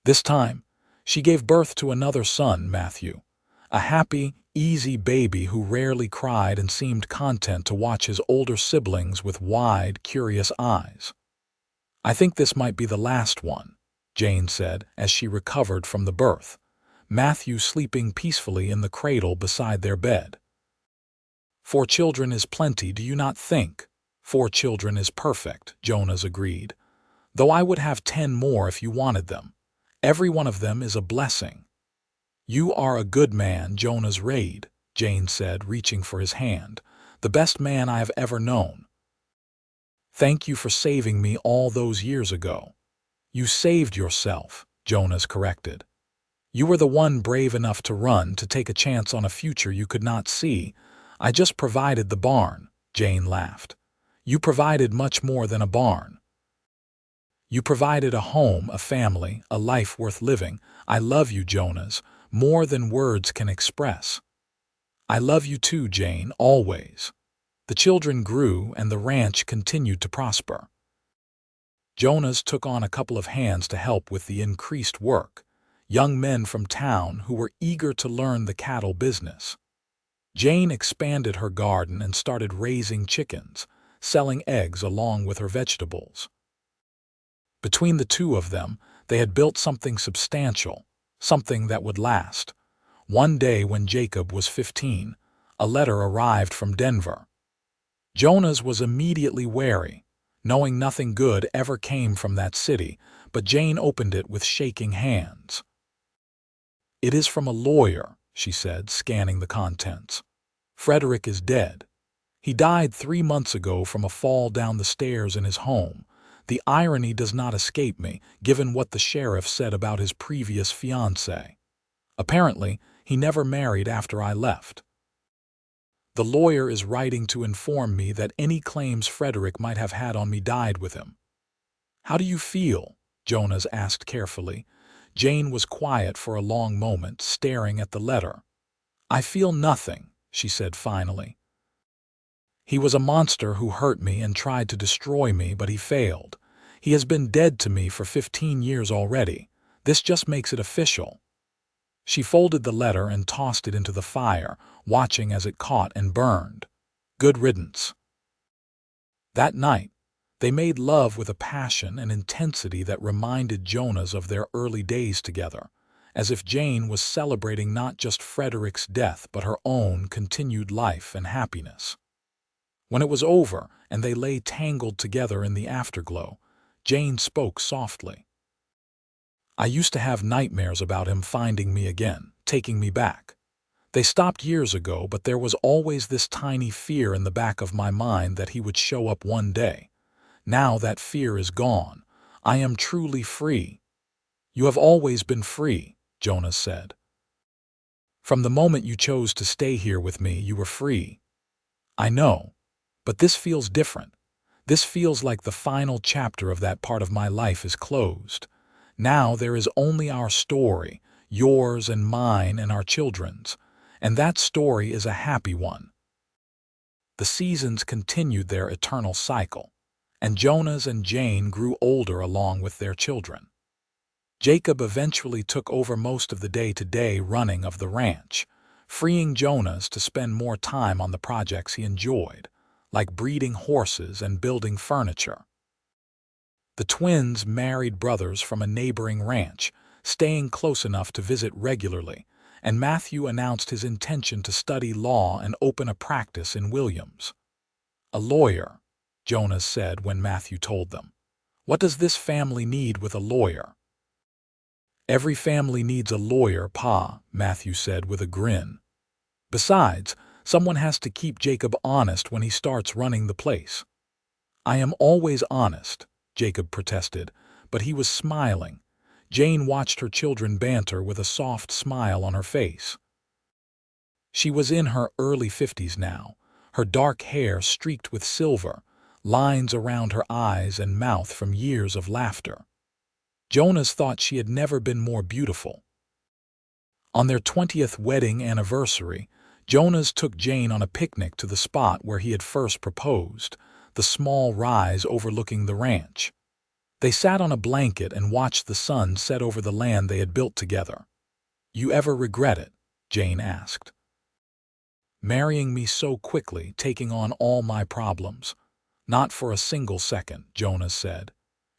This time, she gave birth to another son, Matthew, a happy, easy baby who rarely cried and seemed content to watch his older siblings with wide, curious eyes. "I think this might be the last one," Jane said as she recovered from the birth, Matthew sleeping peacefully in the cradle beside their bed. "4 children is plenty, do you not think?" "4 children is perfect," Jonas agreed, "though I would have 10 more if you wanted them. Every one of them is a blessing." "You are a good man, Jonas Reid," Jane said, reaching for his hand, "the best man I have ever known." "Thank you for saving me all those years ago." "You saved yourself," Jonas corrected. "You were the one brave enough to run, to take a chance on a future you could not see. I just provided the barn," Jane laughed. "You provided much more than a barn. You provided a home, a family, a life worth living. I love you, Jonas, more than words can express." "I love you too, Jane, always." The children grew and the ranch continued to prosper. Jonas took on a couple of hands to help with the increased work, young men from town who were eager to learn the cattle business. Jane expanded her garden and started raising chickens, selling eggs along with her vegetables. Between the two of them, they had built something substantial, something that would last. One day when Jacob was 15, a letter arrived from Denver. Jonas was immediately wary, knowing nothing good ever came from that city, but Jane opened it with shaking hands. "It is from a lawyer," she said, scanning the contents. "Frederick is dead. He died 3 months ago from a fall down the stairs in his home. The irony does not escape me, given what the sheriff said about his previous fiancée. Apparently, he never married after I left. The lawyer is writing to inform me that any claims Frederick might have had on me died with him." "How do you feel?" Jonas asked carefully. Jane was quiet for a long moment, staring at the letter. "I feel nothing," she said finally. "He was a monster who hurt me and tried to destroy me, but he failed. He has been dead to me for 15 years already. This just makes it official." She folded the letter and tossed it into the fire, watching as it caught and burned. Good riddance. That night, they made love with a passion and intensity that reminded Jonas of their early days together, as if Jane was celebrating not just Frederick's death but her own continued life and happiness. When it was over and they lay tangled together in the afterglow, Jane spoke softly. "I used to have nightmares about him finding me again, taking me back. They stopped years ago, but there was always this tiny fear in the back of my mind that he would show up one day. Now that fear is gone. I am truly free." "You have always been free," Jonas said. "From the moment you chose to stay here with me, you were free." "I know. But this feels different. This feels like the final chapter of that part of my life is closed. Now there is only our story, yours and mine and our children's, and that story is a happy one." The seasons continued their eternal cycle, and Jonas and Jane grew older along with their children. Jacob eventually took over most of the day-to-day running of the ranch, freeing Jonas to spend more time on the projects he enjoyed, like breeding horses and building furniture. The twins married brothers from a neighboring ranch, staying close enough to visit regularly, and Matthew announced his intention to study law and open a practice in Williams. "A lawyer," Jonas said when Matthew told them. "What does this family need with a lawyer?" "Every family needs a lawyer, Pa," Matthew said with a grin. "Besides, someone has to keep Jacob honest when he starts running the place." "I am always honest," Jacob protested, but he was smiling. Jane watched her children banter with a soft smile on her face. She was in her early 50s now, her dark hair streaked with silver, lines around her eyes and mouth from years of laughter. Jonas thought she had never been more beautiful. On their 20th wedding anniversary, Jonas took Jane on a picnic to the spot where he had first proposed, the small rise overlooking the ranch. They sat on a blanket and watched the sun set over the land they had built together. "You ever regret it?" Jane asked. "Marrying me so quickly, taking on all my problems." "Not for a single second," Jonas said.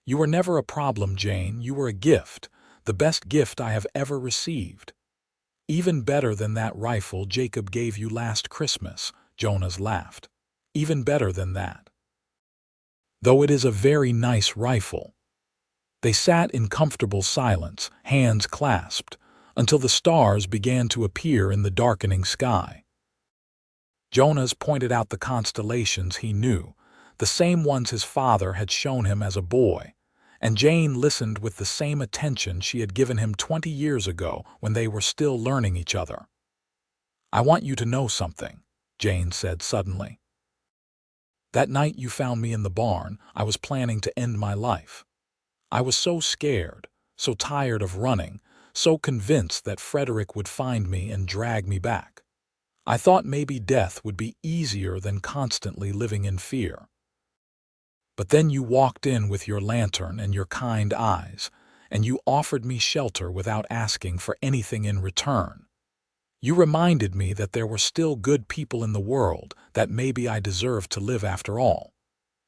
"You were never a problem, Jane. You were a gift, the best gift I have ever received." "Even better than that rifle Jacob gave you last Christmas," Jonas laughed. "Even better than that. Though it is a very nice rifle." They sat in comfortable silence, hands clasped, until the stars began to appear in the darkening sky. Jonas pointed out the constellations he knew, the same ones his father had shown him as a boy, and Jane listened with the same attention she had given him 20 years ago when they were still learning each other. "I want you to know something," Jane said suddenly. "That night you found me in the barn, I was planning to end my life. I was so scared, so tired of running, so convinced that Frederick would find me and drag me back. I thought maybe death would be easier than constantly living in fear. But then you walked in with your lantern and your kind eyes, and you offered me shelter without asking for anything in return. You reminded me that there were still good people in the world, that maybe I deserved to live after all.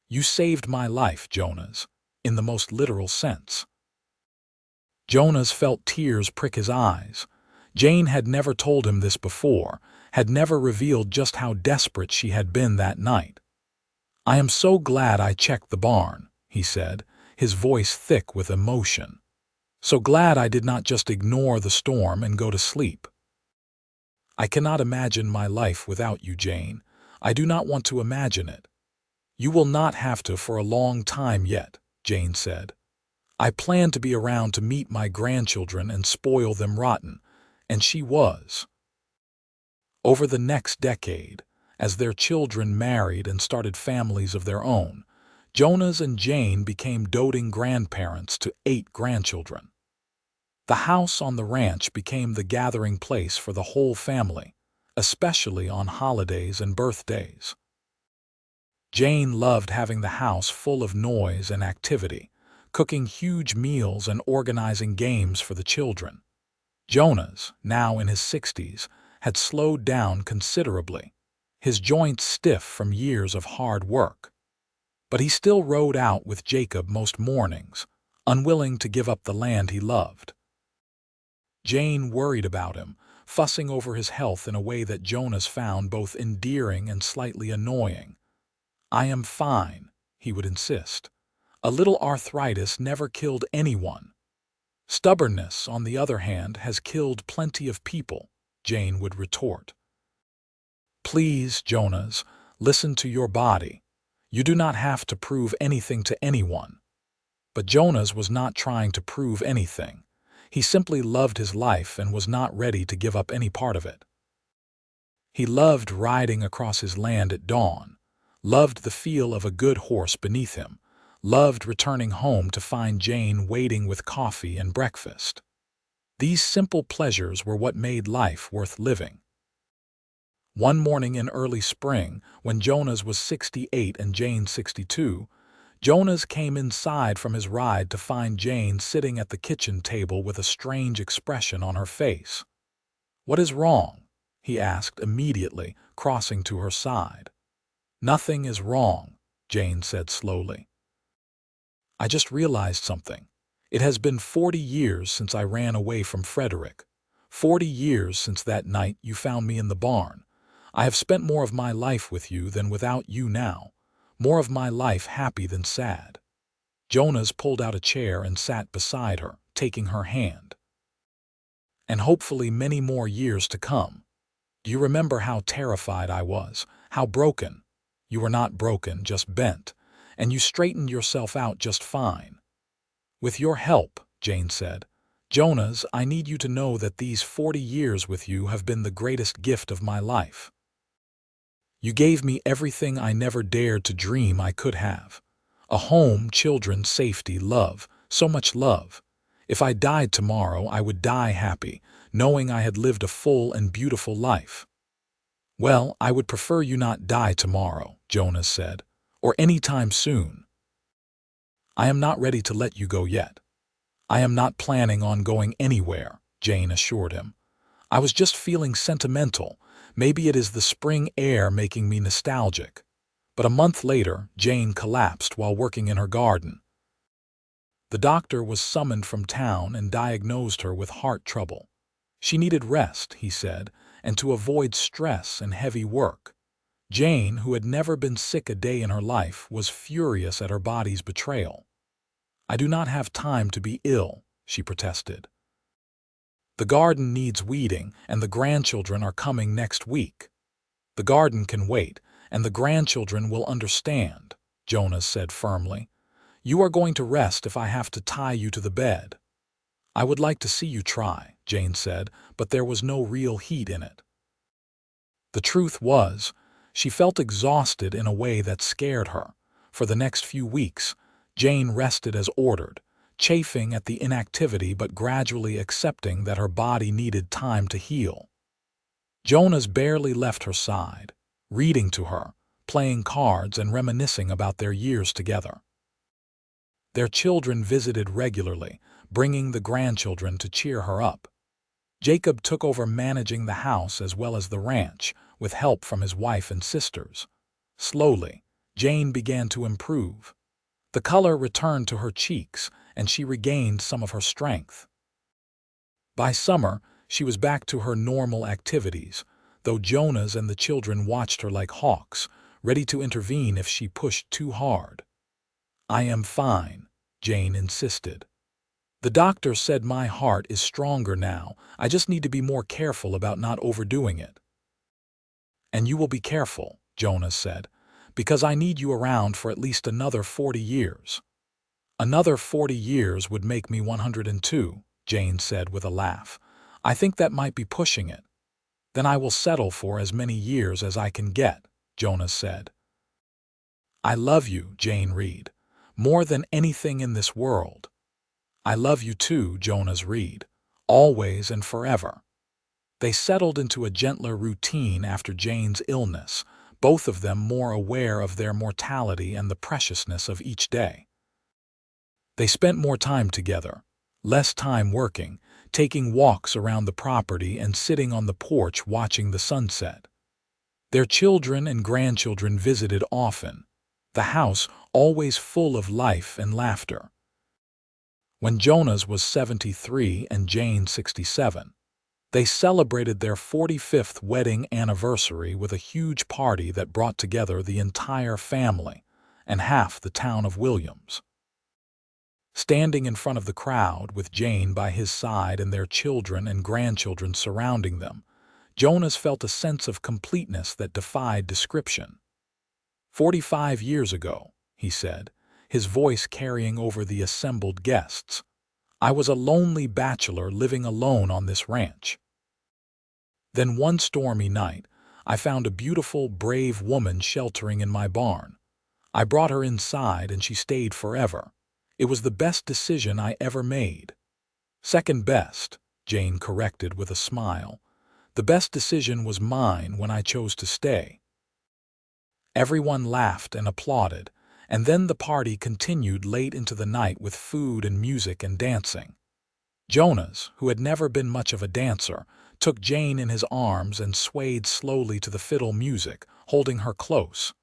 You saved my life, Jonas, in the most literal sense." Jonas felt tears prick his eyes. Jane had never told him this before, had never revealed just how desperate she had been that night. "I am so glad I checked the barn," he said, his voice thick with emotion. "So glad I did not just ignore the storm and go to sleep. I cannot imagine my life without you, Jane. I do not want to imagine it." "You will not have to for a long time yet," Jane said. "I plan to be around to meet my grandchildren and spoil them rotten," and she was. Over the next decade, as their children married and started families of their own, Jonas and Jane became doting grandparents to 8 grandchildren. The house on the ranch became the gathering place for the whole family, especially on holidays and birthdays. Jane loved having the house full of noise and activity, cooking huge meals and organizing games for the children. Jonas, now in his 60s, had slowed down considerably, his joints stiff from years of hard work. But he still rode out with Jacob most mornings, unwilling to give up the land he loved. Jane worried about him, fussing over his health in a way that Jonas found both endearing and slightly annoying. "I am fine," he would insist. "A little arthritis never killed anyone." "Stubbornness, on the other hand, has killed plenty of people," Jane would retort. "Please, Jonas, listen to your body. You do not have to prove anything to anyone." But Jonas was not trying to prove anything. He simply loved his life and was not ready to give up any part of it. He loved riding across his land at dawn, loved the feel of a good horse beneath him, loved returning home to find Jane waiting with coffee and breakfast. These simple pleasures were what made life worth living. One morning in early spring, when Jonas was 68 and Jane 62, Jonas came inside from his ride to find Jane sitting at the kitchen table with a strange expression on her face. "What is wrong?" he asked immediately, crossing to her side. "Nothing is wrong," Jane said slowly. "I just realized something. It has been 40 years since I ran away from Frederick. 40 years since that night you found me in the barn. I have spent more of my life with you than without you now, more of my life happy than sad." Jonas pulled out a chair and sat beside her, taking her hand. "And hopefully many more years to come. Do you remember how terrified I was, how broken? You were not broken, just bent, and you straightened yourself out just fine." "With your help," Jane said. "Jonas, I need you to know that these 40 years with you have been the greatest gift of my life. You gave me everything I never dared to dream I could have. A home, children, safety, love, so much love. If I died tomorrow, I would die happy, knowing I had lived a full and beautiful life." "Well, I would prefer you not die tomorrow," Jonas said, "or any time soon. I am not ready to let you go yet." "I am not planning on going anywhere," Jane assured him. "I was just feeling sentimental. Maybe it is the spring air making me nostalgic." But a month later, Jane collapsed while working in her garden. The doctor was summoned from town and diagnosed her with heart trouble. She needed rest, he said, and to avoid stress and heavy work. Jane, who had never been sick a day in her life, was furious at her body's betrayal. "I do not have time to be ill," she protested. "The garden needs weeding, and the grandchildren are coming next week." "The garden can wait, and the grandchildren will understand," Jonas said firmly. "You are going to rest if I have to tie you to the bed." "I would like to see you try," Jane said, but there was no real heat in it. The truth was, she felt exhausted in a way that scared her. For the next few weeks, Jane rested as ordered, chafing at the inactivity but gradually accepting that her body needed time to heal. Jonas barely left her side, reading to her, playing cards and reminiscing about their years together. Their children visited regularly, bringing the grandchildren to cheer her up. Jacob took over managing the house as well as the ranch, with help from his wife and sisters. Slowly, Jane began to improve. The color returned to her cheeks, and she regained some of her strength. By summer, she was back to her normal activities, though Jonas and the children watched her like hawks, ready to intervene if she pushed too hard. "I am fine," Jane insisted. "The doctor said my heart is stronger now. I just need to be more careful about not overdoing it." "And you will be careful," Jonas said, "because I need you around for at least another 40 years. "Another 40 years would make me 102, Jane said with a laugh. "I think that might be pushing it." "Then I will settle for as many years as I can get," Jonas said. "I love you, Jane Reid, more than anything in this world." "I love you too, Jonas Reid, always and forever." They settled into a gentler routine after Jane's illness, both of them more aware of their mortality and the preciousness of each day. They spent more time together, less time working, taking walks around the property and sitting on the porch watching the sunset. Their children and grandchildren visited often, the house always full of life and laughter. When Jonas was 73 and Jane 67, they celebrated their 45th wedding anniversary with a huge party that brought together the entire family and half the town of Williams. Standing in front of the crowd with Jane by his side and their children and grandchildren surrounding them, Jonas felt a sense of completeness that defied description. 45 years ago, he said, his voice carrying over the assembled guests, I was a lonely bachelor living alone on this ranch. Then one stormy night, I found a beautiful, brave woman sheltering in my barn. I brought her inside and she stayed forever. It was the best decision I ever made. Second best, Jane corrected with a smile. The best decision was mine when I chose to stay. Everyone laughed and applauded, and then the party continued late into the night with food and music and dancing. Jonas, who had never been much of a dancer, took Jane in his arms and swayed slowly to the fiddle music, holding her close.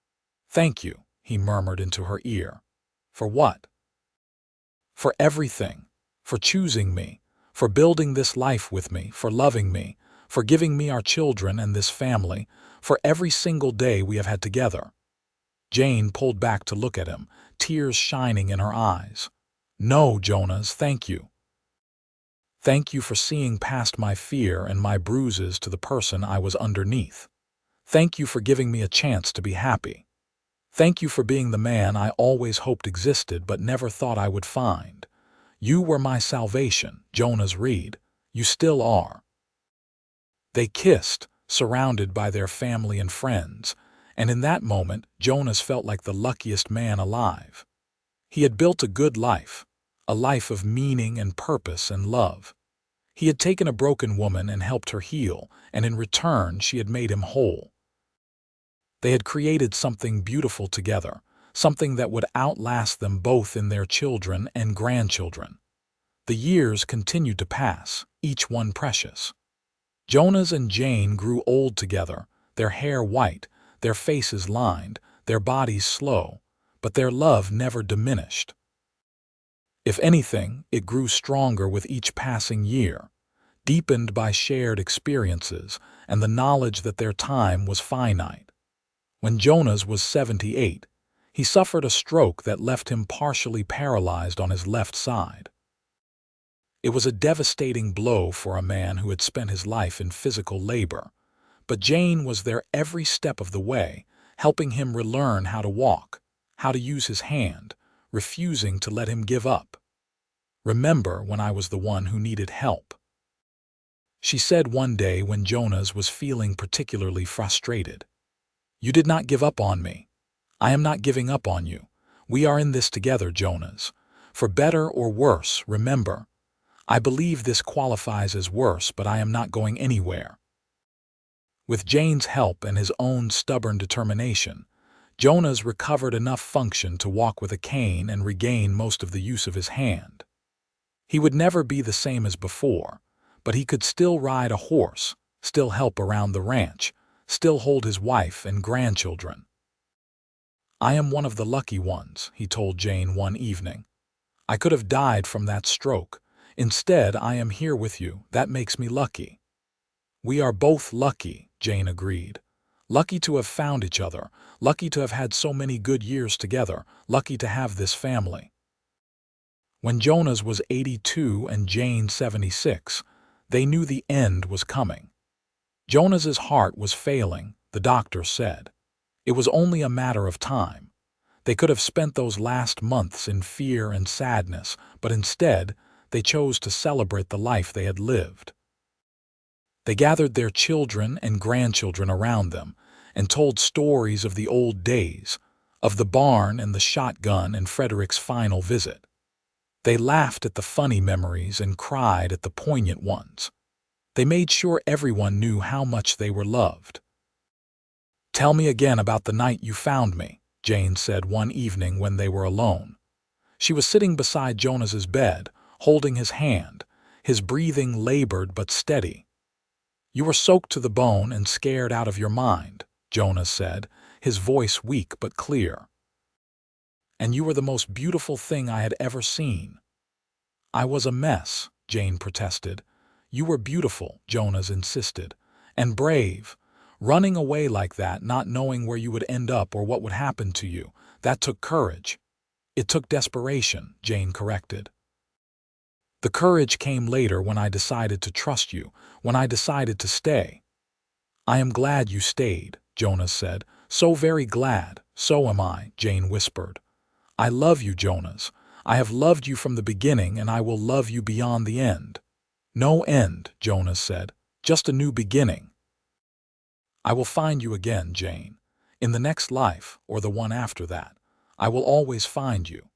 "Thank you," he murmured into her ear. "For what?" "For everything. For choosing me. for building this life with me, for loving me, for giving me our children and this family, for every single day we have had together." Jane pulled back to look at him, tears shining in her eyes. "No, Jonas, thank you. Thank you for seeing past my fear and my bruises to the person I was underneath. Thank you for giving me a chance to be happy. Thank you for being the man I always hoped existed but never thought I would find. You were my salvation, Jonas Reid. You still are." They kissed, surrounded by their family and friends, and in that moment Jonas felt like the luckiest man alive. He had built a good life, a life of meaning and purpose and love. He had taken a broken woman and helped her heal, and in return she had made him whole. They had created something beautiful together, something that would outlast them both in their children and grandchildren. The years continued to pass, each one precious. Jonas and Jane grew old together, their hair white, their faces lined, their bodies slow, but their love never diminished. If anything, it grew stronger with each passing year, deepened by shared experiences and the knowledge that their time was finite. When Jonas was 78, he suffered a stroke that left him partially paralyzed on his left side. It was a devastating blow for a man who had spent his life in physical labor, but Jane was there every step of the way, helping him relearn how to walk, how to use his hand, refusing to let him give up. "Remember when I was the one who needed help?" she said one day when Jonas was feeling particularly frustrated. "You did not give up on me. I am not giving up on you. We are in this together, Jonas. For better or worse, remember. I believe this qualifies as worse, but I am not going anywhere." With Jane's help and his own stubborn determination, Jonas recovered enough function to walk with a cane and regain most of the use of his hand. He would never be the same as before, but he could still ride a horse, still help around the ranch, still hold his wife and grandchildren. "I am one of the lucky ones," he told Jane one evening. "I could have died from that stroke. Instead, I am here with you. That makes me lucky." "We are both lucky," Jane agreed. "Lucky to have found each other, lucky to have had so many good years together, lucky to have this family." When Jonas was 82 and Jane 76, they knew the end was coming. Jonas's heart was failing, the doctor said. It was only a matter of time. They could have spent those last months in fear and sadness, but instead, they chose to celebrate the life they had lived. They gathered their children and grandchildren around them and told stories of the old days, of the barn and the shotgun and Frederick's final visit. They laughed at the funny memories and cried at the poignant ones. They made sure everyone knew how much they were loved. "Tell me again about the night you found me," Jane said one evening when they were alone. She was sitting beside Jonas's bed, holding his hand, his breathing labored but steady. "You were soaked to the bone and scared out of your mind," Jonas said, his voice weak but clear. "And you were the most beautiful thing I had ever seen." "I was a mess," Jane protested. "You were beautiful," Jonas insisted, "and brave. Running away like that, not knowing where you would end up or what would happen to you, that took courage." "It took desperation," Jane corrected. "The courage came later when I decided to trust you, when I decided to stay." "I am glad you stayed," Jonas said. "So very glad. So am I," Jane whispered. "I love you, Jonas. I have loved you from the beginning, and I will love you beyond the end." "No end," Jonas said. "Just a new beginning." "I will find you again, Jane. In the next life, or the one after that. I will always find you."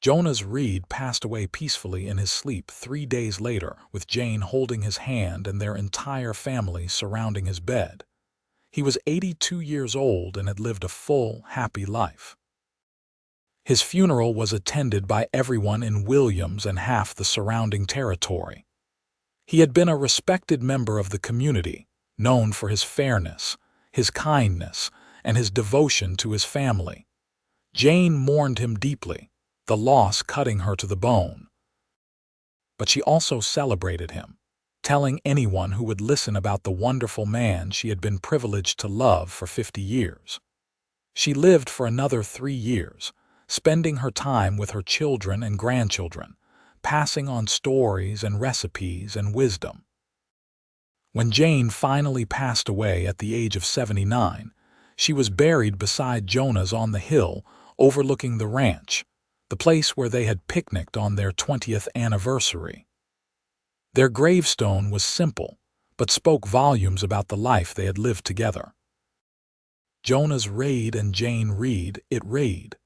Jonas Reid passed away peacefully in his sleep 3 days later, with Jane holding his hand and their entire family surrounding his bed. He was 82 years old and had lived a full, happy life. His funeral was attended by everyone in Williams and half the surrounding territory. He had been a respected member of the community, known for his fairness, his kindness, and his devotion to his family. Jane mourned him deeply, the loss cutting her to the bone. But she also celebrated him, telling anyone who would listen about the wonderful man she had been privileged to love for 50 years. She lived for another 3 years, spending her time with her children and grandchildren, passing on stories and recipes and wisdom. When Jane finally passed away at the age of 79, she was buried beside Jonas on the hill overlooking the ranch, the place where they had picnicked on their 20th anniversary. Their gravestone was simple, but spoke volumes about the life they had lived together. Jonas Reid and Jane Reid, it Reid.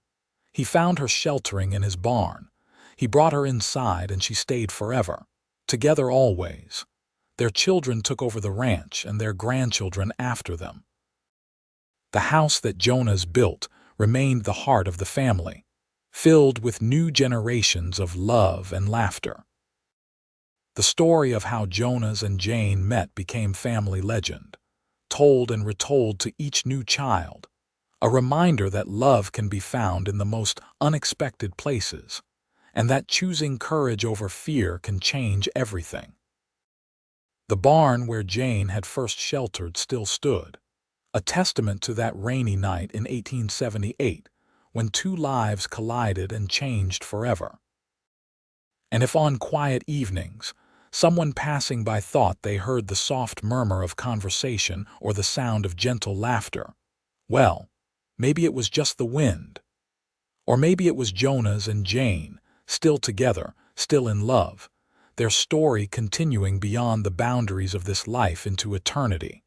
He found her sheltering in his barn. He brought her inside and she stayed forever, together always. Their children took over the ranch and their grandchildren after them. The house that Jonas built remained the heart of the family, filled with new generations of love and laughter. The story of how Jonas and Jane met became family legend, told and retold to each new child, a reminder that love can be found in the most unexpected places, and that choosing courage over fear can change everything. The barn where Jane had first sheltered still stood, a testament to that rainy night in 1878 when two lives collided and changed forever. And if on quiet evenings, someone passing by thought they heard the soft murmur of conversation or the sound of gentle laughter, well, maybe it was just the wind. Or maybe it was Jonas and Jane, still together, still in love, their story continuing beyond the boundaries of this life into eternity.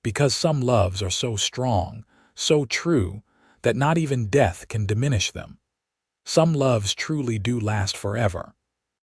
Because some loves are so strong, so true, that not even death can diminish them. Some loves truly do last forever,